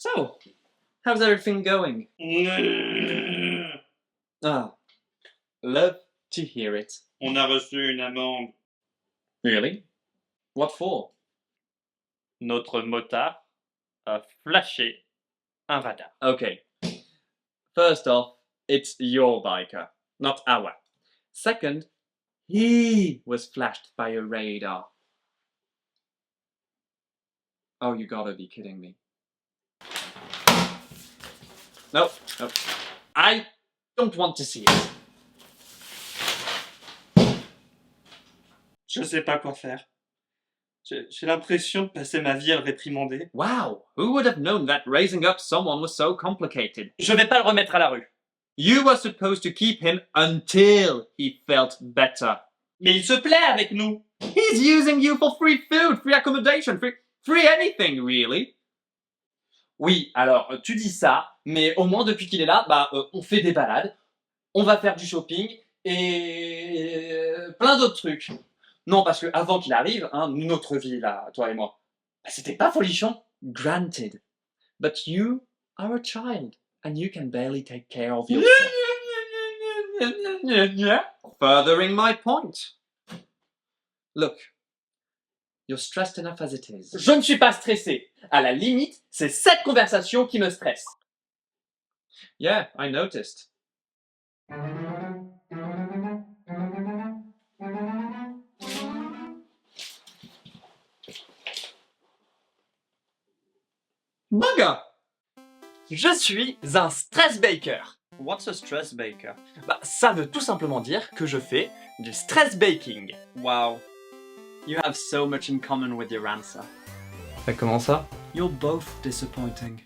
So, how's everything going? Ah, love to hear it. On a reçu une amende. Really? What for? Notre motard a flashé un radar. Okay. First off, it's your biker, not our. Second, he was flashed by a radar. Oh, you gotta be kidding me. Nope, nope. I don't want to see it. Je sais pas quoi faire. J'ai l'impression de passer ma vie à le réprimander. Wow, who would have known that raising up someone was so complicated? Je vais pas le remettre à la rue. You were supposed to keep him until he felt better. Mais il se plaît avec nous. He's using you for free food, free accommodation, free anything, really. Oui, alors tu dis ça, mais au moins depuis qu'il est là, on fait des balades, on va faire du shopping et plein d'autres trucs. Non, parce que avant qu'il arrive, hein, notre vie là, toi et moi, c'était pas folichon. Granted, but you are a child and you can barely take care of yourself. Furthering my point. Look, you're stressed enough as it is. Je ne suis pas stressé. À la limite, c'est cette conversation qui me stresse. Yeah, I noticed. Bugger! Je suis un stress baker. What's a stress baker? Ça veut tout simplement dire que je fais du stress baking. Wow. You have so much in common with your answer. Comment ça? You're both disappointing.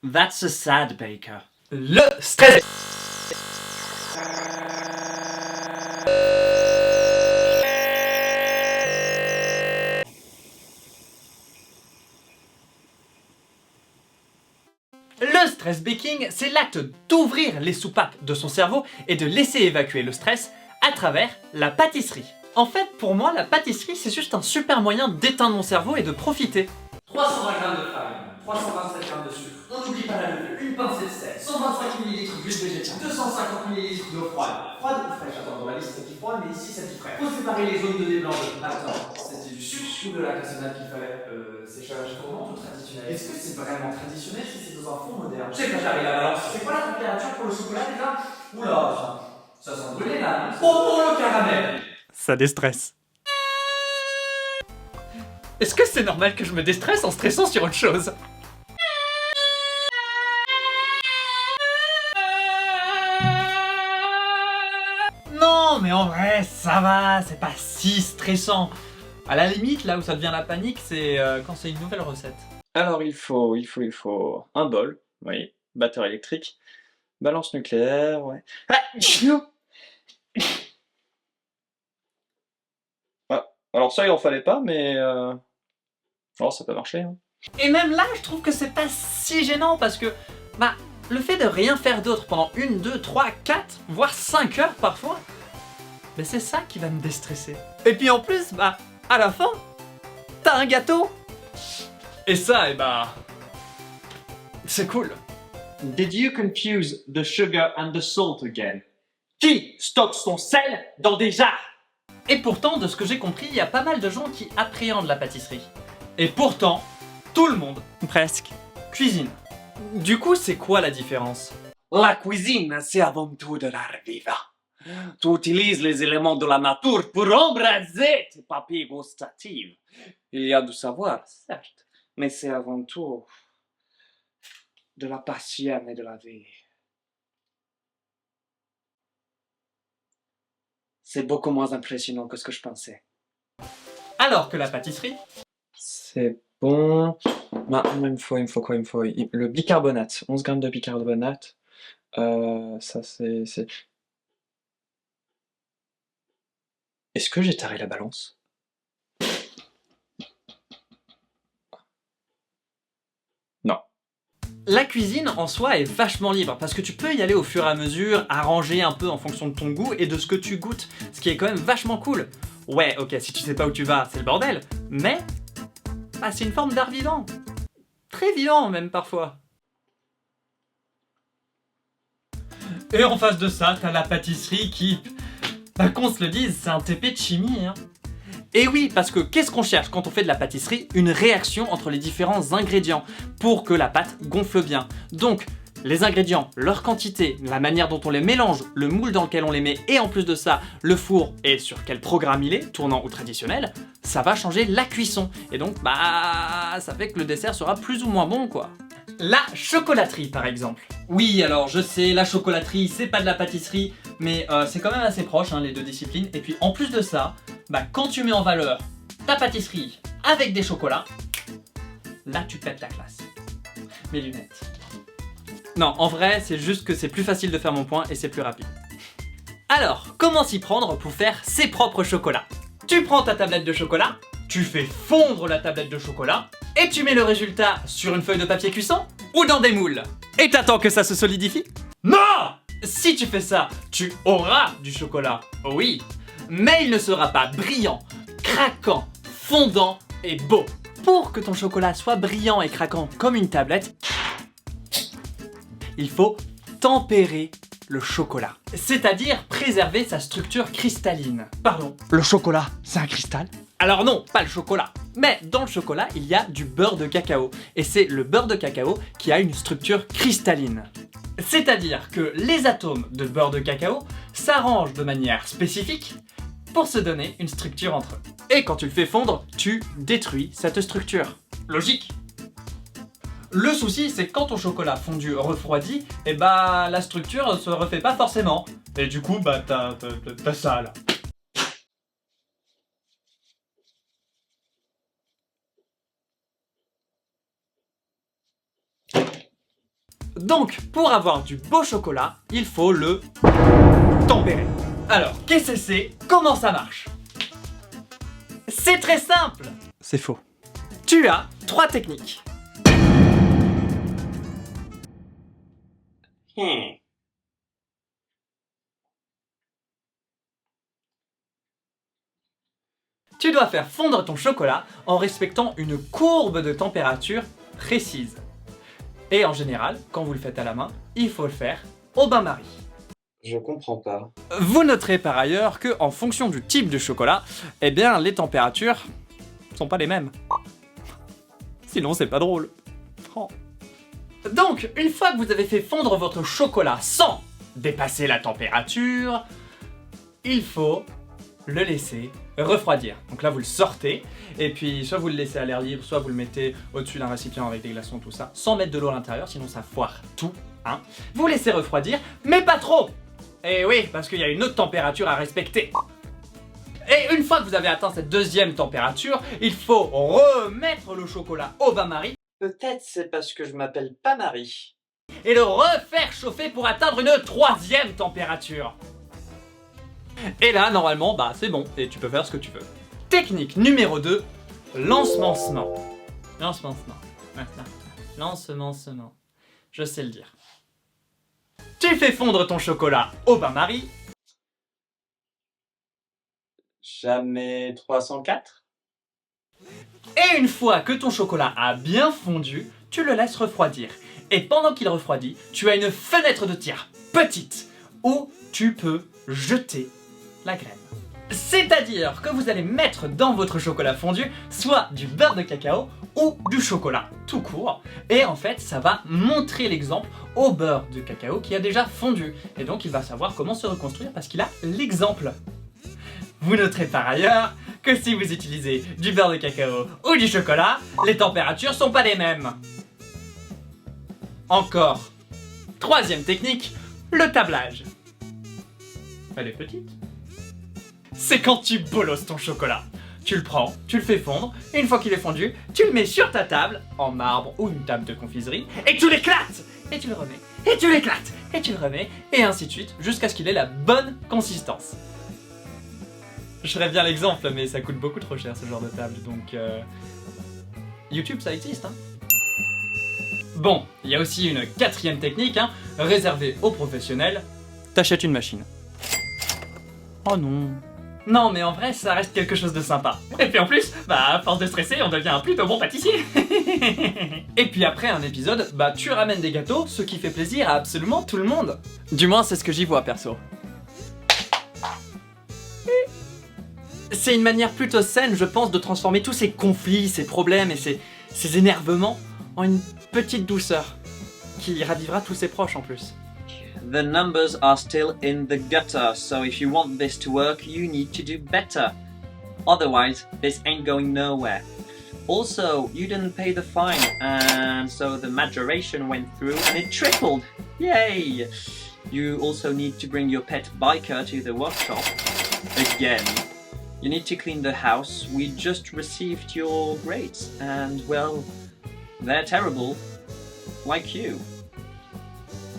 That's a sad baker. Le stress. Le stress baking, c'est l'acte d'ouvrir les soupapes de son cerveau et de laisser évacuer le stress à travers la pâtisserie. En fait, pour moi, la pâtisserie, c'est juste un super moyen d'éteindre mon cerveau et de profiter. 320 g de farine, 327 g de sucre, on n'oublie pas la levure, une pincée de sel, 125 ml d'huile végétale, 250 ml d'eau froide. Froide ou fraîche? Attends, dans la liste c'est dit froide, mais ici ça dit frais. Faut séparer les zones de déblanche. Attends, c'était du sucre ou de la cassonade qu'il fallait? Séchage tournante ou traditionnel? Est-ce que c'est vraiment traditionnel si c'est dans un four moderne? Je sais pas, j'arrive à la balance. C'est quoi la température pour le chocolat déjà? Oula, ça sent brûlé là, non? Oh, le caramel! Ça déstresse. Est-ce que c'est normal que je me déstresse en stressant sur autre chose? Non, mais en vrai, ça va, c'est pas si stressant. À la limite, là où ça devient la panique, c'est quand c'est une nouvelle recette. Alors il faut un bol, oui, batteur électrique, balance nucléaire, ouais. Ah, alors ça il en fallait pas, mais oh, ça peut marcher. Hein. Et même là, je trouve que c'est pas si gênant parce que, le fait de rien faire d'autre pendant 1, 2, 3, 4, voire 5 heures parfois, c'est ça qui va me déstresser. Et puis en plus, à la fin, t'as un gâteau. Et ça, c'est cool. Did you confuse the sugar and the salt again? Qui stocke son sel dans des jarres? Et pourtant, de ce que j'ai compris, il y a pas mal de gens qui appréhendent la pâtisserie. Et pourtant, tout le monde, presque, cuisine. Du coup, c'est quoi la différence? La cuisine, c'est avant tout de l'art vivant. Tu utilises les éléments de la nature pour embraser tes papilles gustatives. Il y a du savoir, certes, mais c'est avant tout de la passion et de la vie. C'est beaucoup moins impressionnant que ce que je pensais. Alors que la pâtisserie, C'est bon. Maintenant, il me faut quoi? Le bicarbonate. 11 grammes de bicarbonate. Ça, c'est... Est-ce que j'ai taré la balance? Non. la cuisine en soi est vachement libre parce que tu peux y aller au fur et à mesure, arranger un peu en fonction de ton goût et de ce que tu goûtes, ce qui est quand même vachement cool. Ouais, ok, si tu sais pas où tu vas, c'est le bordel, mais bah, c'est une forme d'art vivant. Très vivant même parfois. Et en face de ça, t'as la pâtisserie qui, bah, qu'on se le dise, c'est un TP de chimie, hein. Et oui, parce que qu'est-ce qu'on cherche quand on fait de la pâtisserie? Une réaction entre les différents ingrédients pour que la pâte gonfle bien. Donc, les ingrédients, leur quantité, la manière dont on les mélange, le moule dans lequel on les met, et en plus de ça, le four et sur quel programme il est, tournant ou traditionnel, ça va changer la cuisson. Et donc, bah, ça fait que le dessert sera plus ou moins bon, quoi. La chocolaterie, par exemple. Oui, alors je sais, la chocolaterie, c'est pas de la pâtisserie, mais c'est quand même assez proche, hein, les deux disciplines. Et puis, en plus de ça, bah, quand tu mets en valeur ta pâtisserie avec des chocolats, là, tu pètes la classe. Mes lunettes. Non, en vrai, c'est juste que c'est plus facile de faire mon point et c'est plus rapide. Alors, comment s'y prendre pour faire ses propres chocolats? Tu prends ta tablette de chocolat, tu fais fondre la tablette de chocolat, et tu mets le résultat sur une feuille de papier cuisson ou dans des moules. Et t'attends que ça se solidifie? Non! Si tu fais ça, tu auras du chocolat, oui, mais il ne sera pas brillant, craquant, fondant et beau. Pour que ton chocolat soit brillant et craquant comme une tablette, il faut tempérer le chocolat. C'est-à-dire préserver sa structure cristalline. Pardon, le chocolat, c'est un cristal? Alors non, pas le chocolat. Mais dans le chocolat, il y a du beurre de cacao. Et c'est le beurre de cacao qui a une structure cristalline. C'est-à-dire que les atomes de beurre de cacao s'arrangent de manière spécifique pour se donner une structure entre eux. Et quand tu le fais fondre, tu détruis cette structure. Logique. Le souci, c'est que quand ton chocolat fondu refroidit, et bah la structure se refait pas forcément. Et du coup, bah t'as ça là. Donc, pour avoir du beau chocolat, il faut le tempérer. Alors, qu'est-ce que c'est? Comment ça marche? C'est très simple! C'est faux. Tu as 3 techniques. Tu dois faire fondre ton chocolat en respectant une courbe de température précise. Et en général, quand vous le faites à la main, il faut le faire au bain-marie. Je comprends pas. Vous noterez par ailleurs que, en fonction du type de chocolat, eh bien, les températures sont pas les mêmes. Sinon, c'est pas drôle. Oh. Donc, une fois que vous avez fait fondre votre chocolat sans dépasser la température, il faut le laisser refroidir. Donc là, vous le sortez, et puis soit vous le laissez à l'air libre, soit vous le mettez au-dessus d'un récipient avec des glaçons, tout ça, sans mettre de l'eau à l'intérieur, sinon ça foire tout, hein. Vous laissez refroidir, mais pas trop. Et oui, parce qu'il y a une autre température à respecter. Et une fois que vous avez atteint cette deuxième température, il faut remettre le chocolat au bain-marie. Peut-être c'est parce que je m'appelle pas Marie. Et le refaire chauffer pour atteindre une troisième température. Et là, normalement, bah c'est bon, et tu peux faire ce que tu veux. Technique numéro 2, l'ensemencement. L'ensemencement. L'ensemencement. Je sais le dire. Tu fais fondre ton chocolat au bain-marie. Jamais 304. Et une fois que ton chocolat a bien fondu, tu le laisses refroidir. Et pendant qu'il refroidit, tu as une fenêtre de tir petite où tu peux jeter la graine. C'est-à-dire que vous allez mettre dans votre chocolat fondu soit du beurre de cacao ou du chocolat tout court. Et en fait, ça va montrer l'exemple au beurre de cacao qui a déjà fondu. Et donc, il va savoir comment se reconstruire parce qu'il a l'exemple. Vous noterez par ailleurs que si vous utilisez du beurre de cacao ou du chocolat, les températures sont pas les mêmes. Encore. Troisième technique, le tablage. Elle est petite. C'est quand tu bolosses ton chocolat. Tu le prends, tu le fais fondre, et une fois qu'il est fondu, tu le mets sur ta table, en marbre ou une table de confiserie, et tu l'éclates. Et tu le remets, et tu l'éclates, et tu le remets, et ainsi de suite, jusqu'à ce qu'il ait la bonne consistance. Je ferais bien l'exemple, mais ça coûte beaucoup trop cher ce genre de table, donc YouTube ça existe, hein. Bon, il y a aussi une quatrième technique, hein, réservée aux professionnels. T'achètes une machine. Oh non. Non mais en vrai ça reste quelque chose de sympa. Et puis en plus, à force de stresser on devient un plutôt bon pâtissier. Et puis après un épisode, tu ramènes des gâteaux, ce qui fait plaisir à absolument tout le monde. Du moins c'est ce que j'y vois perso. C'est une manière plutôt saine je pense de transformer tous ces conflits, ces problèmes et ces énervements en une petite douceur qui ravivera tous ses proches en plus. The numbers are still in the gutter, so if you want this to work, you need to do better. Otherwise, this ain't going nowhere. Also, you didn't pay the fine, and so the majoration went through and it tripled. Yay! You also need to bring your pet biker to the workshop. Again. You need to clean the house. We just received your grades, and well, they're terrible. Like you.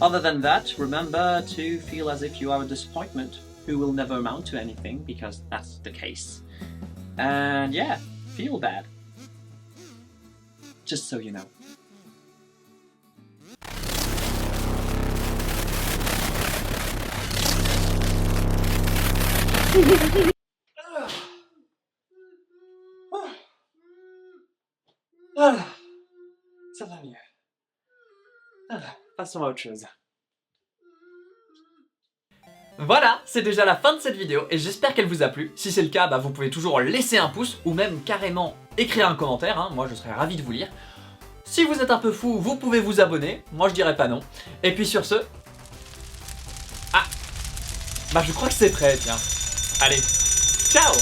Other than that, remember to feel as if you are a disappointment who will never amount to anything, because that's the case. And yeah, feel bad. Just so you know. Voilà. Ça va mieux. Voilà, passons à autre chose. Voilà, c'est déjà la fin de cette vidéo et j'espère qu'elle vous a plu. Si c'est le cas, vous pouvez toujours laisser un pouce ou même carrément écrire un commentaire, hein. Moi je serais ravi de vous lire. Si vous êtes un peu fou, vous pouvez vous abonner, moi je dirais pas non. Et puis sur ce... Ah, je crois que c'est prêt, tiens. Allez, ciao!